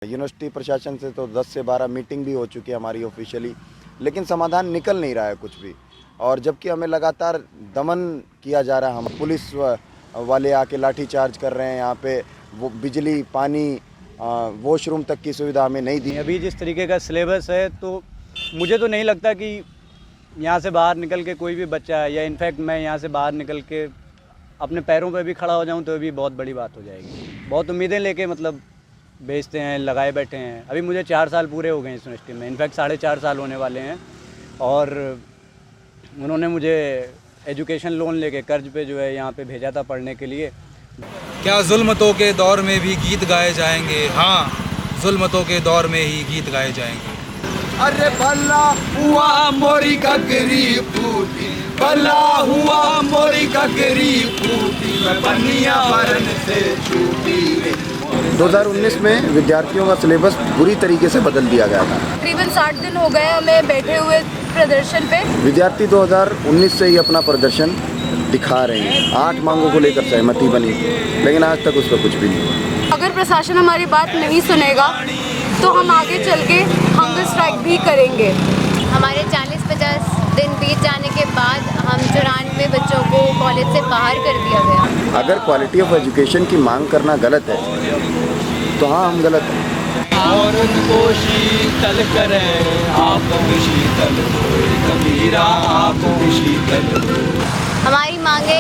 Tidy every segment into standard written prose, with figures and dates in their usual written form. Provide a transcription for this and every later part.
University प्रशासन से तो 10 से 12 मीटिंग भी हो चुकी है हमारी ऑफिशियली, लेकिन समाधान निकल नहीं रहा है कुछ भी। और जबकि हमें लगातार दमन किया जा रहा है, हम पुलिस वाले आके लाठी चार्ज कर रहे हैं यहाँ पे, वो बिजली पानी वॉशरूम तक की सुविधा हमें नहीं दी। अभी जिस तरीके का सिलेबस है तो मुझे तो नहीं लगता कि यहाँ से बाहर निकल के कोई भी बच्चा है, या इनफैक्ट मैं यहाँ से बाहर निकल के अपने पैरों पे भी खड़ा हो जाऊँ तो भी बहुत बड़ी बात हो जाएगी। बहुत उम्मीदें लेके मतलब बेचते हैं, लगाए बैठे हैं। अभी मुझे 4 साल पूरे हो गए इस यूनिवर्सिटी में, इनफैक्ट 4.5 साल होने वाले हैं। और उन्होंने मुझे एजुकेशन लोन लेके कर्ज पे जो है यहाँ पे भेजा था पढ़ने के लिए। क्या जुल्मतों के दौर में भी गीत गाए जाएंगे? हाँ, जुल्मतों के दौर में ही गीत गाए जाएंगे। अरे भला हुआ मोरी ककरी फूटी, भला हुआ मोरी ककरी फूटी, मैं बनिया भरन से छूटी। 2019 में विद्यार्थियों का सिलेबस बुरी तरीके से बदल दिया गया था। तकरीबन 60 दिन हो गए हमें बैठे हुए प्रदर्शन पे। विद्यार्थी 2019 से ही अपना प्रदर्शन दिखा रहे हैं, 8 मांगों को लेकर सहमति बनी, लेकिन आज तक उस पर कुछ भी नहीं हुआ। अगर प्रशासन हमारी बात नहीं सुनेगा तो हम आगे चल के हंगर स्ट्राइक भी करेंगे। हमारे 40-50 दिन बीत जाने के बाद हम 94 बच्चों को कॉलेज से बाहर कर दिया गया। अगर क्वालिटी ऑफ एजुकेशन की मांग करना गलत है तो हाँ, हम गलत हैं। और उनको शीतल करें आप शीतल, कबीरा आप शीतल। हमारी मांगे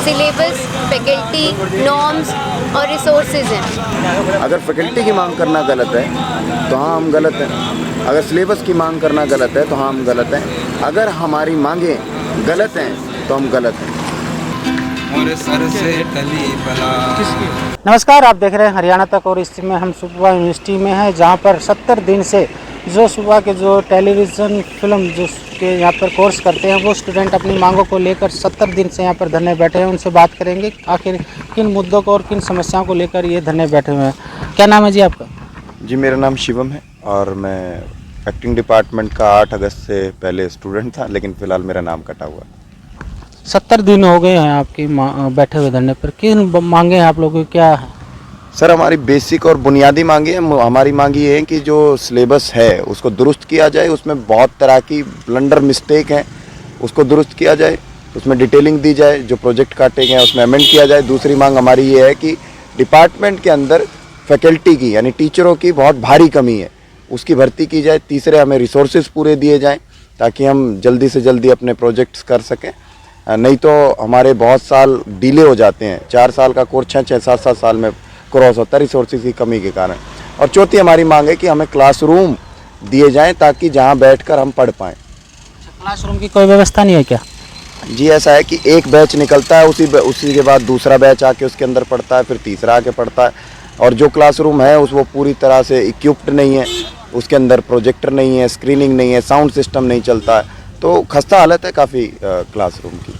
सिलेबस, फैकल्टी, नॉर्म्स और रिसोर्सेज हैं। अगर फैकल्टी की मांग करना गलत है तो हाँ, हम गलत हैं। अगर सिलेबस की मांग करना गलत है तो हाँ, हम गलत हैं। अगर हमारी मांगें गलत हैं तो हम गलत हैं। और सर से टली बला। नमस्कार, आप देख रहे हैं हरियाणा तक, और इस समय हम सुबह यूनिवर्सिटी में हैं, जहां पर 70 दिन से जो सुबह के जो टेलीविज़न फिल्म जो के यहाँ पर कोर्स करते हैं वो स्टूडेंट अपनी मांगों को लेकर 70 दिन से यहाँ पर धरने बैठे हैं। उनसे बात करेंगे आखिर किन मुद्दों को और किन समस्याओं को लेकर ये धरने बैठे हुए हैं। क्या नाम है जी आपका? जी, मेरा नाम शिवम है और मैं एक्टिंग डिपार्टमेंट का 8 अगस्त से पहले स्टूडेंट था, लेकिन फ़िलहाल मेरा नाम कटा हुआ। 70 दिन हो गए हैं आपकी बैठे हुए धरने पर। किन मांगे हैं आप लोगों की, क्या है? सर, हमारी बेसिक और बुनियादी मांगे हैं। हमारी मांग ये है कि जो सिलेबस है उसको दुरुस्त किया जाए, उसमें बहुत तरह की ब्लंडर मिस्टेक हैं, उसको दुरुस्त किया जाए, उसमें डिटेलिंग दी जाए, जो प्रोजेक्ट काटे गए हैं उसमें अमेंड किया जाए। दूसरी मांग हमारी ये है कि डिपार्टमेंट के अंदर फैकल्टी की यानी टीचरों की बहुत भारी कमी है, उसकी भर्ती की जाए। तीसरे, हमें रिसोर्सेज पूरे दिए जाएँ ताकि हम जल्दी से जल्दी अपने प्रोजेक्ट्स कर सकें, नहीं तो हमारे बहुत साल डिले हो जाते हैं। 4 साल का कोर्स 6-6, 7-7 साल में क्रॉस होता है रिसोर्सेज की कमी के कारण। और चौथी हमारी मांग है कि हमें क्लासरूम दिए जाएं ताकि जहां बैठकर हम पढ़ पाएं। क्लासरूम की कोई व्यवस्था नहीं है क्या? जी, ऐसा है कि एक बैच निकलता है, उसी के बाद दूसरा बैच आके उसके अंदर पढ़ता है, फिर तीसरा आके पढ़ता है। और जो क्लासरूम है वो पूरी तरह से इक्विप्ड नहीं है, उसके अंदर प्रोजेक्टर नहीं है, स्क्रीनिंग नहीं है, साउंड सिस्टम नहीं चलता है, तो खस्ता हालत है काफ़ी क्लासरूम की।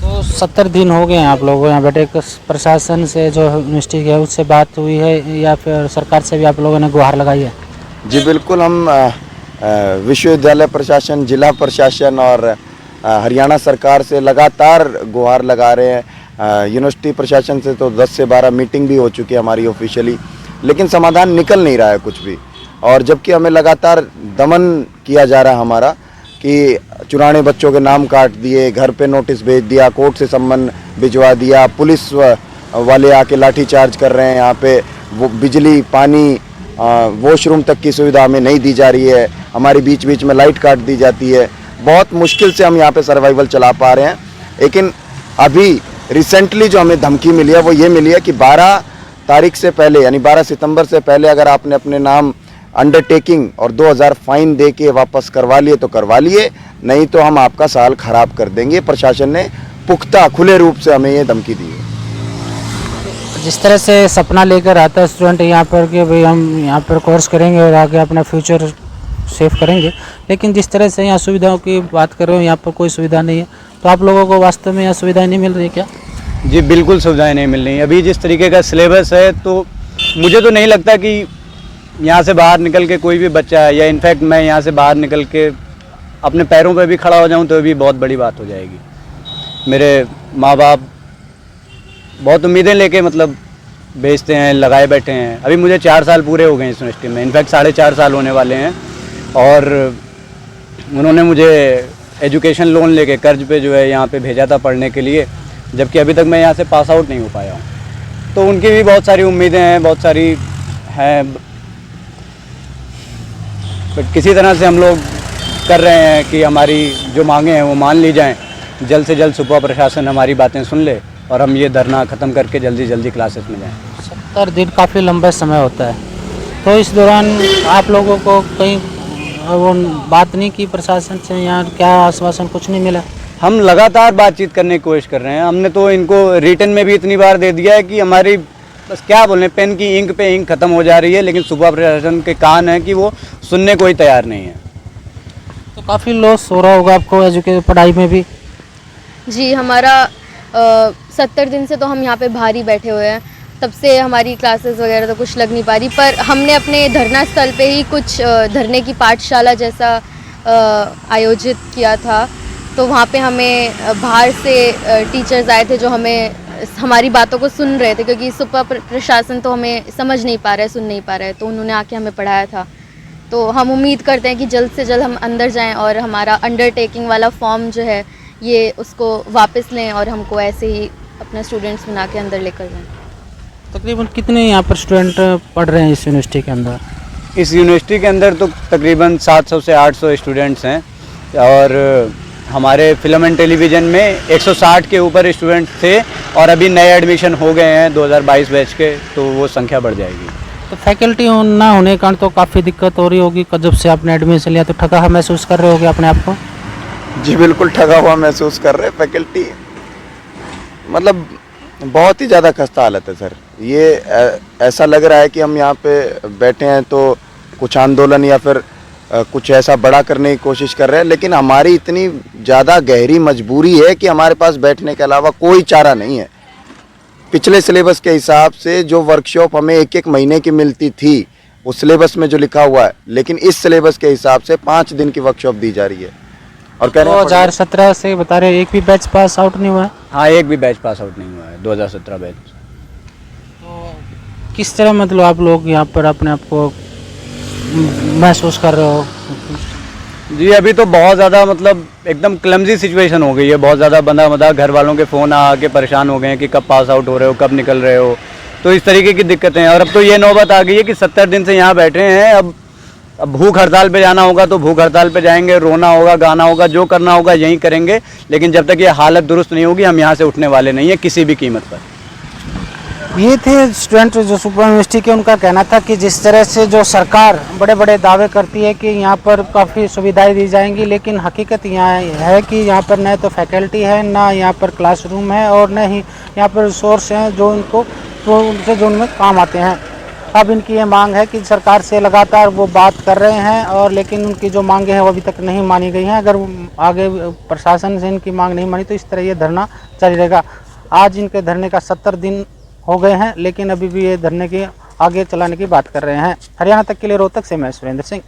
तो 70 दिन हो गए हैं आप लोगों यहाँ बैठे। प्रशासन से जो यूनिवर्सिटी है उससे बात हुई है या फिर सरकार से भी आप लोगों ने गुहार लगाई है? जी बिल्कुल, हम विश्वविद्यालय प्रशासन, जिला प्रशासन और हरियाणा सरकार से लगातार गुहार लगा रहे हैं। यूनिवर्सिटी प्रशासन से तो 10 से 12 मीटिंग भी हो चुकी है हमारी ऑफिशियली, लेकिन समाधान निकल नहीं रहा है कुछ भी। और जबकि हमें लगातार दमन किया जा रहा है हमारा कि चुराने बच्चों के नाम काट दिए, घर पे नोटिस भेज दिया, कोर्ट से सम्मन भिजवा दिया, पुलिस वाले आके लाठी चार्ज कर रहे हैं यहाँ पे, वो बिजली पानी वॉशरूम तक की सुविधा हमें नहीं दी जा रही है, हमारी बीच बीच में लाइट काट दी जाती है। बहुत मुश्किल से हम यहाँ पे सर्वाइवल चला पा रहे हैं। लेकिन अभी रिसेंटली जो हमें धमकी मिली है वो ये मिली है कि 12 तारीख से पहले यानी 12 सितंबर से पहले अगर आपने अपने नाम अंडरटेकिंग और 2000 फाइन दे के वापस करवा लिए तो करवा लिए, नहीं तो हम आपका साल खराब कर देंगे। प्रशासन ने पुख्ता खुले रूप से हमें ये धमकी दी है। जिस तरह से सपना लेकर आता है स्टूडेंट यहाँ पर कि भाई हम यहाँ पर कोर्स करेंगे और आगे अपना फ्यूचर सेव करेंगे, लेकिन जिस तरह से यहाँ सुविधाओं की बात कर रहे हो यहाँ पर कोई सुविधा नहीं है, तो आप लोगों को वास्तव में यहाँ सुविधाएँ नहीं मिल रही है क्या? जी बिल्कुल, सुविधाएँ नहीं मिल रही। अभी जिस तरीके का सिलेबस है तो मुझे तो नहीं लगता कि यहाँ से बाहर निकल के कोई भी बच्चा है, या इनफैक्ट मैं यहाँ से बाहर निकल के अपने पैरों पे भी खड़ा हो जाऊँ तो भी बहुत बड़ी बात हो जाएगी। मेरे माँ बाप बहुत उम्मीदें लेके मतलब बेचते हैं, लगाए बैठे हैं। अभी मुझे 4 साल पूरे हो गए इस यूनिवर्सिटी में, इनफैक्ट 4.5 साल होने वाले हैं। और उन्होंने मुझे एजुकेशन लोन लेके कर्ज पे जो है यहाँ पे भेजा था पढ़ने के लिए, जबकि अभी तक मैं यहाँ से पास आउट नहीं हो पाया हूँ। तो उनकी भी बहुत सारी उम्मीदें हैं, बहुत सारी हैं, बट किसी तरह से हम लोग कर रहे हैं कि हमारी जो मांगे हैं वो मान ली जाएं। जल्द से जल्द सुबह प्रशासन हमारी बातें सुन ले और हम ये धरना ख़त्म करके जल्दी जल्दी क्लासेस में जाएं। 70 दिन काफ़ी लंबा समय होता है, तो इस दौरान आप लोगों को कहीं वो बात नहीं की प्रशासन से, यहाँ क्या आश्वासन कुछ नहीं मिला? हम लगातार बातचीत करने की कोशिश कर रहे हैं। हमने तो इनको रिटन में भी इतनी बार दे दिया है कि हमारी बस क्या बोलें, पेन की इंक पे इंक ख़त्म हो जा रही है, लेकिन सुबह प्रशासन के कान है कि वो सुनने को ही तैयार नहीं है। तो काफ़ी लॉस हो रहा होगा आपको एजुकेशन पढ़ाई में भी? जी, हमारा 70 दिन से तो हम यहाँ पे बाहर ही बैठे हुए हैं। तब से हमारी क्लासेस वगैरह तो कुछ लग नहीं पा रही, पर हमने अपने धरना स्थल पे ही कुछ धरने की पाठशाला जैसा आयोजित किया था। तो वहाँ पे हमें बाहर से टीचर्स आए थे जो हमें हमारी बातों को सुन रहे थे, क्योंकि सुपर प्रशासन तो हमें समझ नहीं पा रहा है, सुन नहीं पा रहा है, तो उन्होंने आके हमें पढ़ाया था। तो हम उम्मीद करते हैं कि जल्द से जल्द हम अंदर जाएं और हमारा अंडरटेकिंग वाला फॉर्म जो है ये उसको वापस लें और हमको ऐसे ही अपने स्टूडेंट्स बना के अंदर लेकर जाएं। तकरीबन कितने यहाँ पर स्टूडेंट पढ़ रहे हैं इस यूनिवर्सिटी के अंदर? इस यूनिवर्सिटी के अंदर तो तकरीबन 700 से 800 स्टूडेंट्स हैं और हमारे फिल्म एंड टेलीविज़न में 160 के ऊपर स्टूडेंट्स थे और अभी नए एडमिशन हो गए हैं 2022 बैच के, तो वो संख्या बढ़ जाएगी। तो फैकल्टी ना होने के कारण तो काफ़ी दिक्कत हो रही होगी। जब से आपने एडमिशन लिया तो ठगा महसूस कर रहे होगे अपने आप को? जी बिल्कुल ठगा हुआ महसूस कर रहे हैं। फैकल्टी मतलब बहुत ही ज़्यादा खस्ता हालत है सर। ये ऐसा लग रहा है कि हम यहाँ पे बैठे हैं तो कुछ आंदोलन या फिर कुछ ऐसा बड़ा करने की कोशिश कर रहे हैं, लेकिन हमारी इतनी ज़्यादा गहरी मजबूरी है कि हमारे पास बैठने के अलावा कोई चारा नहीं है। पिछले सिलेबस के हिसाब से जो वर्कशॉप हमें 1-1 महीने की मिलती थी उस सिलेबस में जो लिखा हुआ है, लेकिन इस सिलेबस के हिसाब से 5 दिन की वर्कशॉप दी जा रही है। और कह रहे हैं 2017 से बता रहे एक भी बैच पास आउट नहीं हुआ है? हाँ, एक भी बैच पास आउट नहीं हुआ है 2017 बैच। तो किस तरह मतलब आप लोग यहाँ पर अपने आप को महसूस कर रहे हो? जी अभी तो बहुत ज़्यादा मतलब एकदम क्लमजी सिचुएशन हो गई है। बहुत ज़्यादा बंदा घर वालों के फ़ोन आके परेशान हो गए हैं कि कब पास आउट हो रहे हो, कब निकल रहे हो। तो इस तरीके की दिक्कतें हैं। और अब तो ये नौबत आ गई है कि 70 दिन से यहाँ बैठे हैं, अब भूख हड़ताल पे जाना होगा तो भूख हड़ताल पे जाएंगे, रोना होगा, गाना होगा, जो करना होगा यहीं करेंगे, लेकिन जब तक ये हालत दुरुस्त नहीं होगी हम यहाँ से उठने वाले नहीं हैं किसी भी कीमत पर। ये थे स्टूडेंट जो सुपर यूनिवर्सिटी के, उनका कहना था कि जिस तरह से जो सरकार बड़े बड़े दावे करती है कि यहाँ पर काफ़ी सुविधाएं दी जाएंगी, लेकिन हकीकत यहाँ है कि यहाँ पर न तो फैकल्टी है, ना यहाँ पर क्लासरूम है और न ही यहाँ पर रिसोर्स हैं जो उनको उनसे जो उनमें काम आते हैं। अब इनकी ये मांग है कि सरकार से लगातार वो बात कर रहे हैं और लेकिन उनकी जो मांगे हैं वो अभी तक नहीं मानी गई हैं। अगर आगे प्रशासन से इनकी मांग नहीं मानी तो इस तरह ये धरना जारी रहेगा। आज इनके धरने का 70 दिन हो गए हैं, लेकिन अभी भी ये धरने के आगे चलाने की बात कर रहे हैं। हरियाणा तक के लिए रोहतक से मैं सुरेंद्र सिंह।